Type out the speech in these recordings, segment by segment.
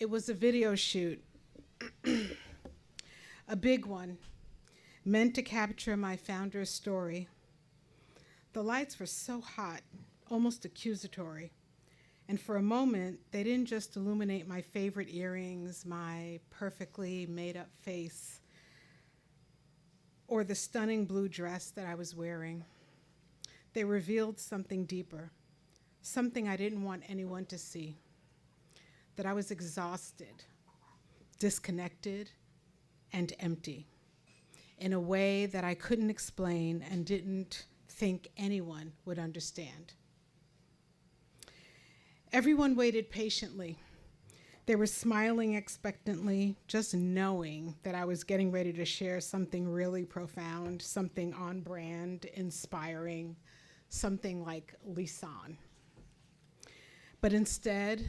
It was a video shoot, a big one, meant to capture my founder's story. The lights were so hot, almost accusatory. And for a moment, they didn't just illuminate my favorite earrings, my perfectly made up face, or the stunning blue dress that I was wearing. They revealed something deeper, something I didn't want anyone to see, that I was exhausted, disconnected, and empty in a way that I couldn't explain and didn't think anyone would understand. Everyone waited patiently. They were smiling expectantly, just knowing that I was getting ready to share something really profound, something on brand, inspiring, something like Lisane. But instead,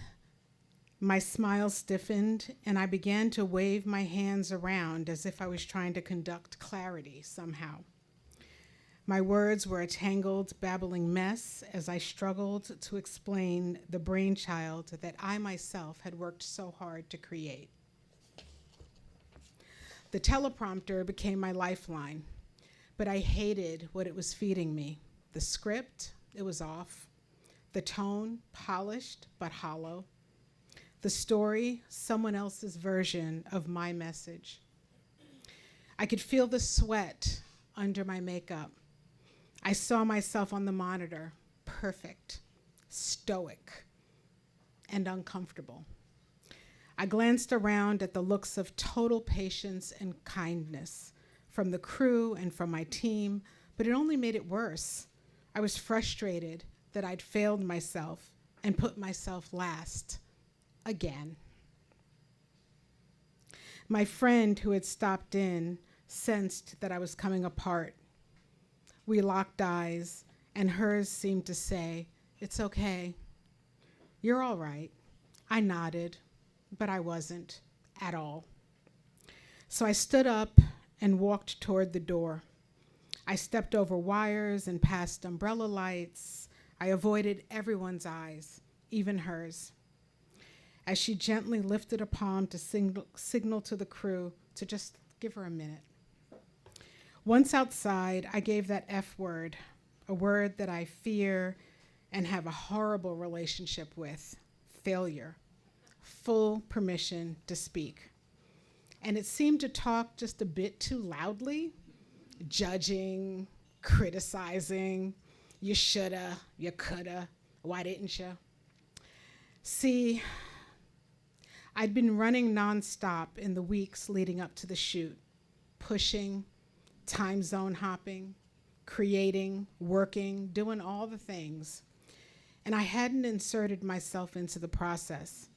my smile stiffened and I began to wave my hands around as if I was trying to conduct clarity somehow. My words were a tangled, babbling mess as I struggled to explain the brainchild that I myself had worked so hard to create. The teleprompter became my lifeline, but I hated what it was feeding me. The script, it was off. The tone, polished but hollow. The story, someone else's version of my message. I could feel the sweat under my makeup. I saw myself on the monitor, perfect, stoic, and uncomfortable. I glanced around at the looks of total patience and kindness from the crew and from my team, but it only made it worse. I was frustrated that I'd failed myself and put myself last, again. My friend who had stopped in sensed that I was coming apart. We locked eyes, and hers seemed to say, "It's okay. You're all right." I nodded, but I wasn't at all. So I stood up and walked toward the door. I stepped over wires and past umbrella lights. I avoided everyone's eyes, even hers, as she gently lifted a palm to signal to the crew to just give her a minute. Once outside, I gave that F word, a word that I fear and have a horrible relationship with, failure, full permission to speak. And it seemed to talk just a bit too loudly, judging, criticizing, you shoulda, you coulda, why didn't you? See, I'd been running nonstop in the weeks leading up to the shoot, pushing, time zone hopping, creating, working, doing all the things. And I hadn't inserted myself into the process.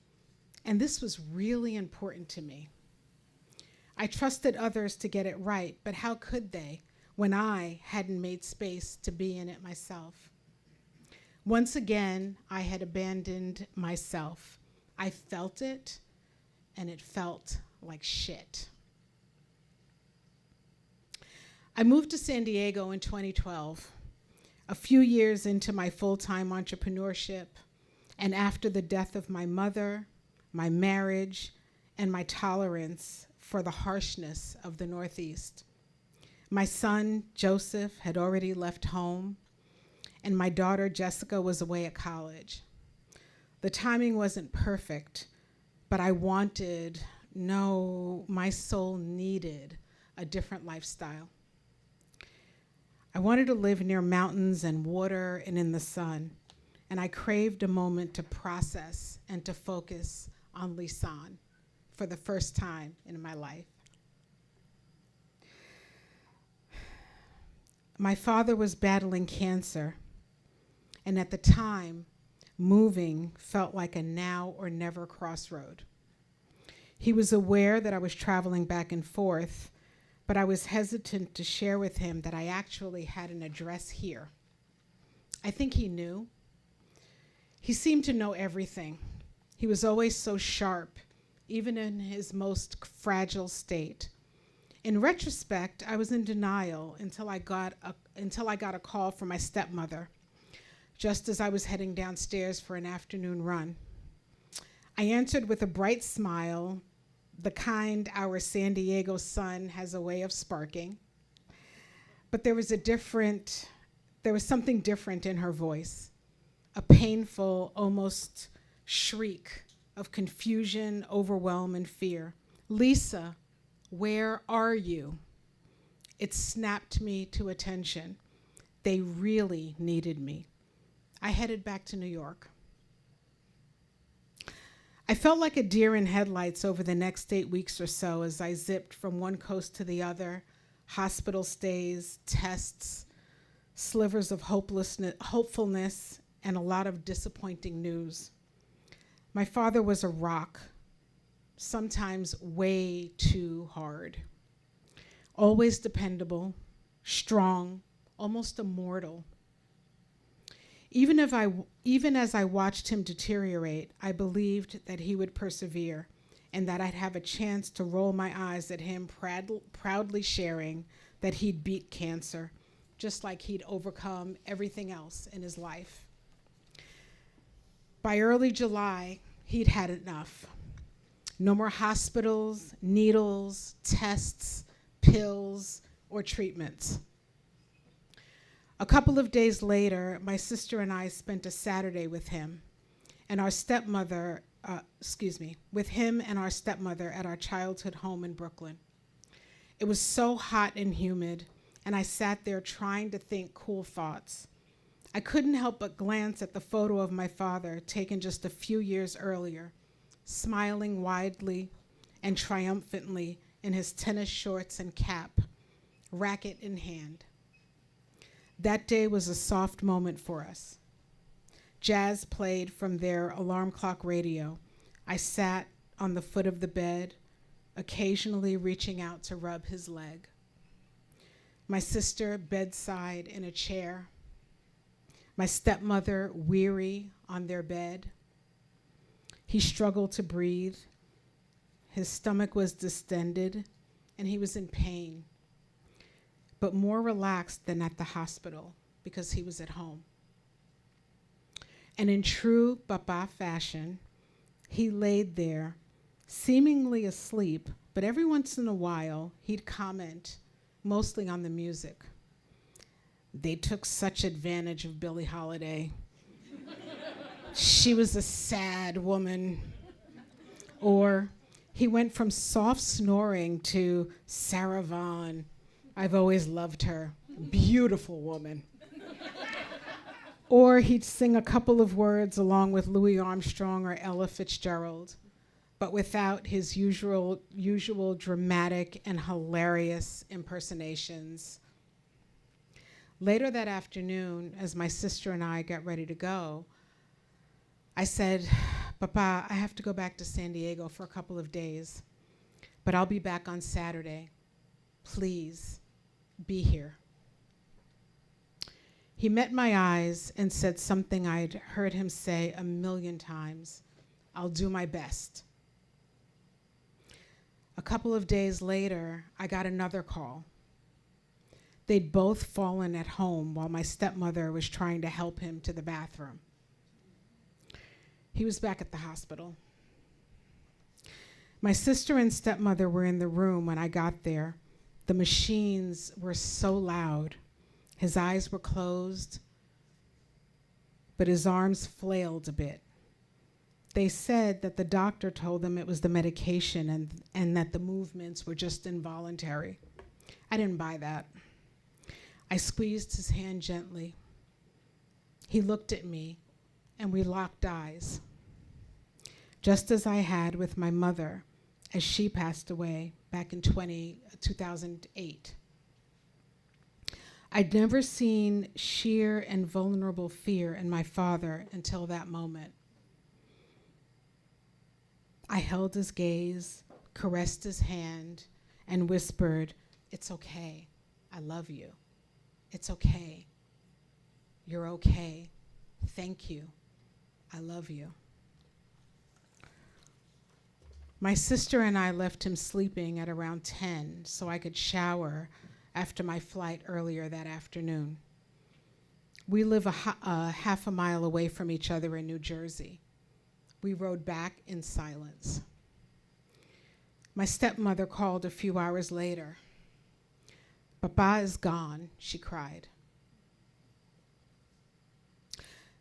And this was really important to me. I trusted others to get it right, but how could they when I hadn't made space to be in it myself? Once again, I had abandoned myself. I felt it, and it felt like shit. I moved to San Diego in 2012, a few years into my full-time entrepreneurship, and after the death of my mother, my marriage, and my tolerance for the harshness of the Northeast. My son, Joseph, had already left home, and my daughter, Jessica, was away at college. The timing wasn't perfect, but I wanted, no, my soul needed a different lifestyle. I wanted to live near mountains and water and in the sun, and I craved a moment to process and to focus on Lisane for the first time in my life. My father was battling cancer, and at the time, moving felt like a now or never crossroad. He was aware that I was traveling back and forth, but I was hesitant to share with him that I actually had an address here. I think he knew. He seemed to know everything. He was always so sharp, even in his most fragile state. In retrospect, I was in denial until I got a call from my stepmother, just as I was heading downstairs for an afternoon run. I answered with a bright smile, the kind our San Diego sun has a way of sparking. But there was something different in her voice, a painful, almost shriek of confusion, overwhelm, and fear. Lisa, where are you? It snapped me to attention. They really needed me. I headed back to New York. I felt like a deer in headlights over the next 8 weeks or so as I zipped from one coast to the other, hospital stays, tests, slivers of hopefulness, and a lot of disappointing news. My father was a rock, sometimes way too hard. Always dependable, strong, almost immortal. Even as I watched him deteriorate, I believed that he would persevere and that I'd have a chance to roll my eyes at him proudly sharing that he'd beat cancer, just like he'd overcome everything else in his life. By early July, he'd had enough. No more hospitals, needles, tests, pills, or treatments. A couple of days later, my sister and I spent a Saturday with him and our stepmother at our childhood home in Brooklyn. It was so hot and humid, and I sat there trying to think cool thoughts. I couldn't help but glance at the photo of my father taken just a few years earlier, smiling widely and triumphantly in his tennis shorts and cap, racket in hand. That day was a soft moment for us. Jazz played from their alarm clock radio. I sat on the foot of the bed, occasionally reaching out to rub his leg. My sister bedside in a chair. My stepmother weary on their bed. He struggled to breathe. His stomach was distended, and he was in pain, but more relaxed than at the hospital because he was at home. And in true Papa fashion, he laid there, seemingly asleep, but every once in a while, he'd comment, mostly on the music. They took such advantage of Billie Holiday. She was a sad woman. Or he went from soft snoring to Sarah Vaughan. I've always loved her. Beautiful woman. Or he'd sing a couple of words along with Louis Armstrong or Ella Fitzgerald, but without his usual dramatic and hilarious impersonations. Later that afternoon, as my sister and I got ready to go, I said, Papa, I have to go back to San Diego for a couple of days, but I'll be back on Saturday. Please be here. He met my eyes and said something I'd heard him say 1,000,000 times. I'll do my best. A couple of days later, I got another call. They'd both fallen at home while my stepmother was trying to help him to the bathroom. He was back at the hospital. My sister and stepmother were in the room when I got there. The machines were so loud. His eyes were closed, but his arms flailed a bit. They said that the doctor told them it was the medication and that the movements were just involuntary. I didn't buy that. I squeezed his hand gently. He looked at me, and we locked eyes, just as I had with my mother as she passed away back in 2008. I'd never seen sheer and vulnerable fear in my father until that moment. I held his gaze, caressed his hand, and whispered, "It's okay. I love you. It's okay. You're okay. Thank you. I love you." My sister and I left him sleeping at around 10 so I could shower after my flight earlier that afternoon. We live a half a mile away from each other in New Jersey. We rode back in silence. My stepmother called a few hours later. "Papa is gone," she cried.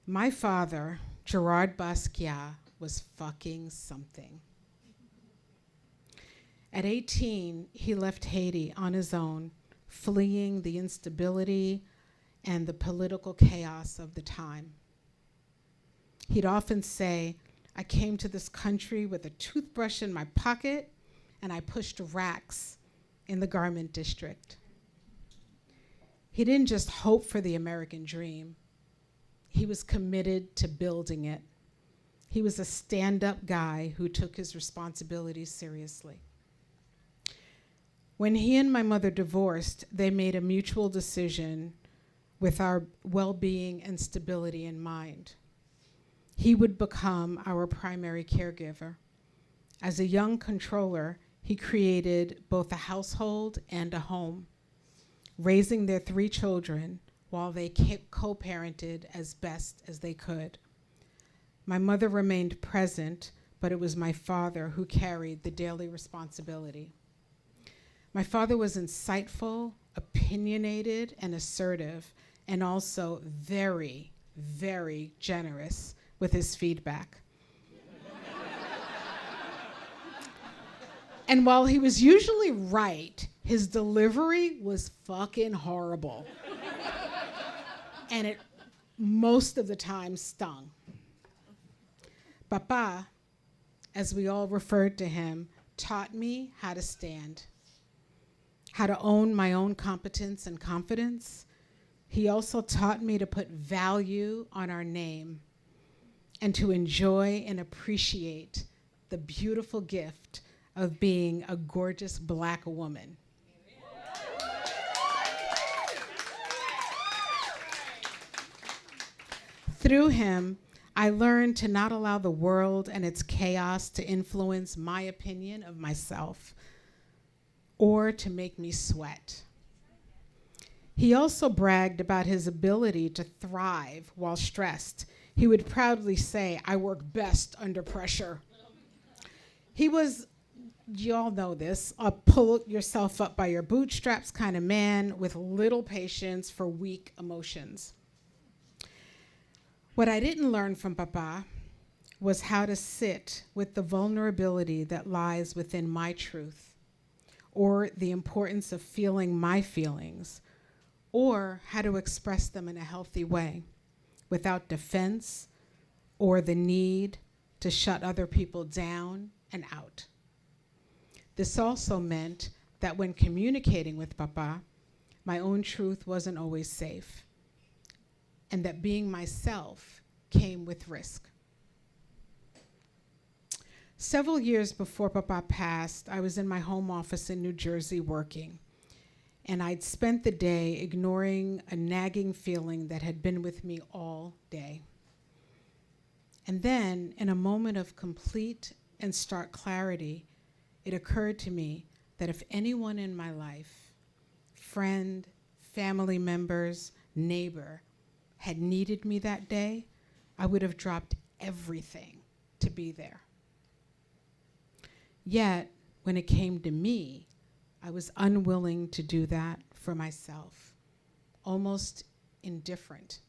My father, Gerard Basquiat, was fucking something. At 18, he left Haiti on his own, fleeing the instability and the political chaos of the time. He'd often say, "I came to this country with a toothbrush in my pocket and I pushed racks in the garment district." He didn't just hope for the American dream. He was committed to building it. He was a stand-up guy who took his responsibilities seriously. When he and my mother divorced, they made a mutual decision with our well-being and stability in mind. He would become our primary caregiver. As a young controller, he created both a household and a home, raising their 3 children while they co-parented as best as they could. My mother remained present, but it was my father who carried the daily responsibility. My father was insightful, opinionated, and assertive, and also very, very generous with his feedback. And while he was usually right, his delivery was fucking horrible. And it most of the time stung. Papa, as we all referred to him, taught me how to stand, how to own my own competence and confidence. He also taught me to put value on our name and to enjoy and appreciate the beautiful gift of being a gorgeous Black woman. Through him, I learned to not allow the world and its chaos to influence my opinion of myself or to make me sweat. He also bragged about his ability to thrive while stressed. He would proudly say, "I work best under pressure." He was, you all know this, a pull yourself up by your bootstraps kind of man with little patience for weak emotions. What I didn't learn from Papa was how to sit with the vulnerability that lies within my truth, or the importance of feeling my feelings, or how to express them in a healthy way without defense or the need to shut other people down and out. This also meant that when communicating with Papa, my own truth wasn't always safe, and that being myself came with risk. Several years before Papa passed, I was in my home office in New Jersey working, and I'd spent the day ignoring a nagging feeling that had been with me all day. And then, in a moment of complete and stark clarity, it occurred to me that if anyone in my life, friend, family members, neighbor, had needed me that day, I would have dropped everything to be there. Yet, when it came to me, I was unwilling to do that for myself, almost indifferent.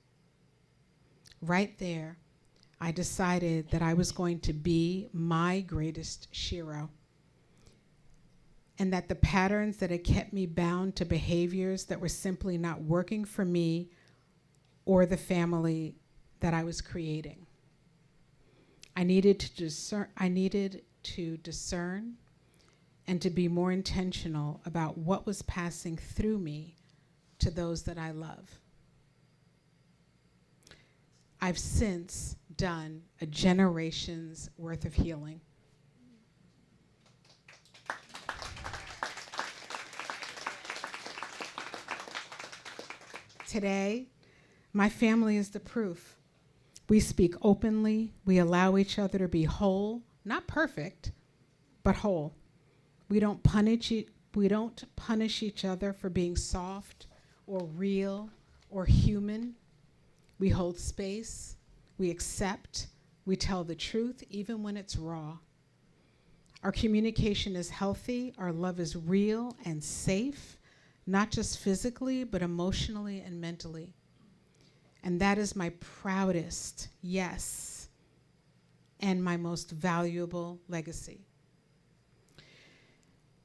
Right there, I decided that I was going to be my greatest shiro, and that the patterns that had kept me bound to behaviors that were simply not working for me or the family that I was creating. I needed to discern and to be more intentional about what was passing through me to those that I love. I've since done a generation's worth of healing. Today, my family is the proof. We speak openly. We allow each other to be whole, not perfect, but whole. We don't punish each other for being soft or real or human. We hold space. We accept. We tell the truth even when it's raw. Our communication is healthy. Our love is real and safe, not just physically, but emotionally and mentally. And that is my proudest, yes, and my most valuable legacy.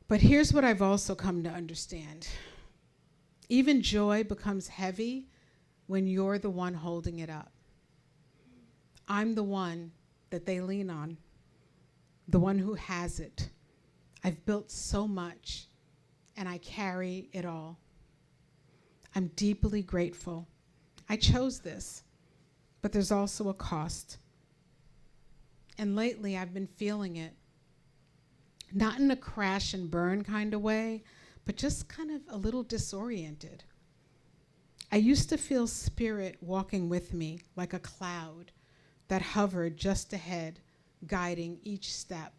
But here's what I've also come to understand. Even joy becomes heavy when you're the one holding it up. I'm the one that they lean on, the one who has it. I've built so much, and I carry it all. I'm deeply grateful. I chose this, but there's also a cost. And lately, I've been feeling it. Not in a crash and burn kind of way, but just kind of a little disoriented. I used to feel spirit walking with me like a cloud that hovered just ahead, guiding each step.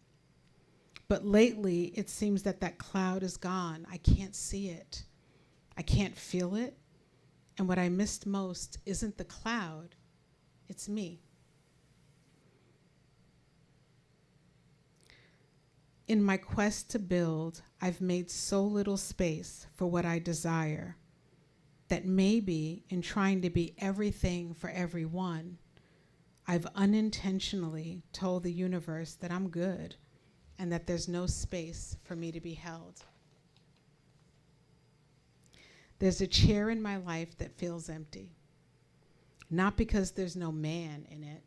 But lately, it seems that that cloud is gone. I can't see it. I can't feel it. And what I missed most isn't the cloud, it's me. In my quest to build, I've made so little space for what I desire that maybe in trying to be everything for everyone, I've unintentionally told the universe that I'm good and that there's no space for me to be held. There's a chair in my life that feels empty, not because there's no man in it,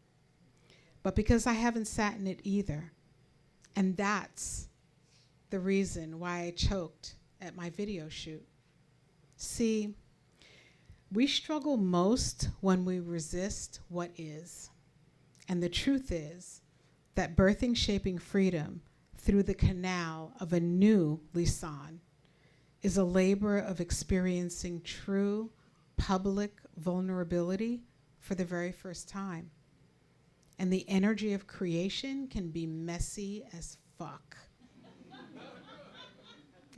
but because I haven't sat in it either. And that's the reason why I choked at my video shoot. See, we struggle most when we resist what is. And the truth is that birthing shaping freedom through the canal of a new Lisane is a labor of experiencing true public vulnerability for the very first time. And the energy of creation can be messy as fuck.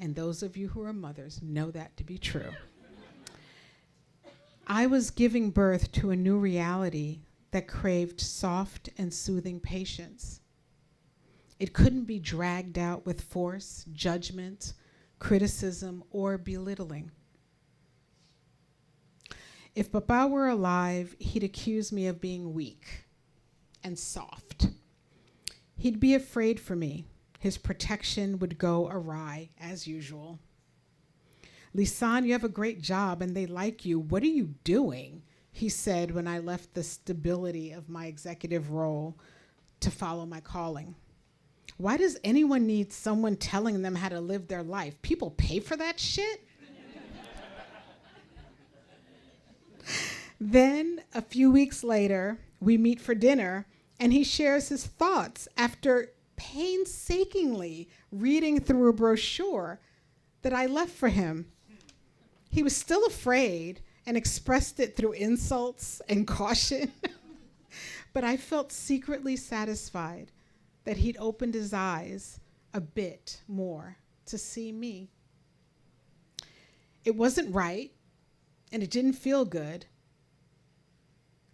And those of you who are mothers know that to be true. I was giving birth to a new reality that craved soft and soothing patience. It couldn't be dragged out with force, judgment, criticism, or belittling. If Papa were alive, he'd accuse me of being weak and soft. He'd be afraid for me. His protection would go awry, as usual. Lisane, you have a great job and they like you. What are you doing? He said when I left the stability of my executive role to follow my calling. Why does anyone need someone telling them how to live their life? People pay for that shit? Then, a few weeks later, we meet for dinner, and he shares his thoughts after painstakingly reading through a brochure that I left for him. He was still afraid and expressed it through insults and caution. But I felt secretly satisfied that he'd opened his eyes a bit more to see me. It wasn't right, and it didn't feel good,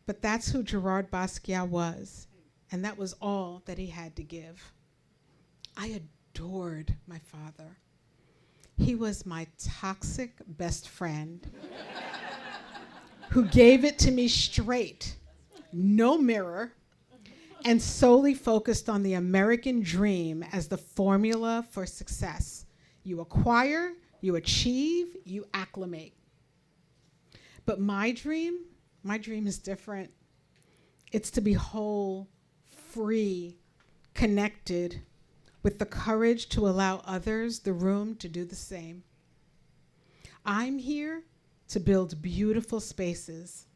but that's who Gerard Basquiat was, and that was all that he had to give. I adored my father. He was my toxic best friend who gave it to me straight, no mirror, and solely focused on the American dream as the formula for success. You acquire, you achieve, you acclimate. But my dream is different. It's to be whole, free, connected, with the courage to allow others the room to do the same. I'm here to build beautiful spaces,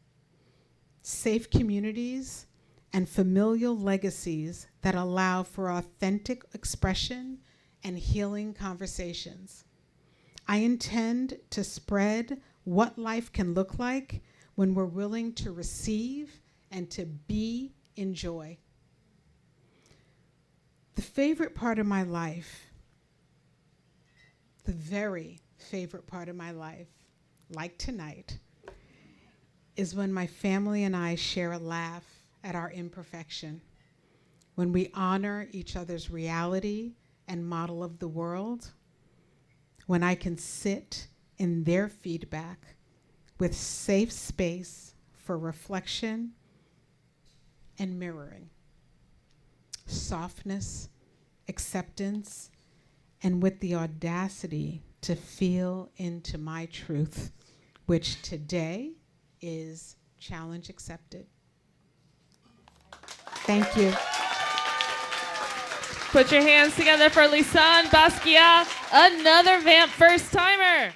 safe communities, and familial legacies that allow for authentic expression and healing conversations. I intend to spread what life can look like when we're willing to receive and to be in joy. The favorite part of my life, the very favorite part of my life, like tonight, is when my family and I share a laugh at our imperfection. when we honor each other's reality and model of the world, when I can sit in their feedback with safe space for reflection and mirroring, softness, acceptance, and with the audacity to feel into my truth, which today is challenge accepted. Thank you. Put your hands together for Lisane Basquiat, another VAMP first timer.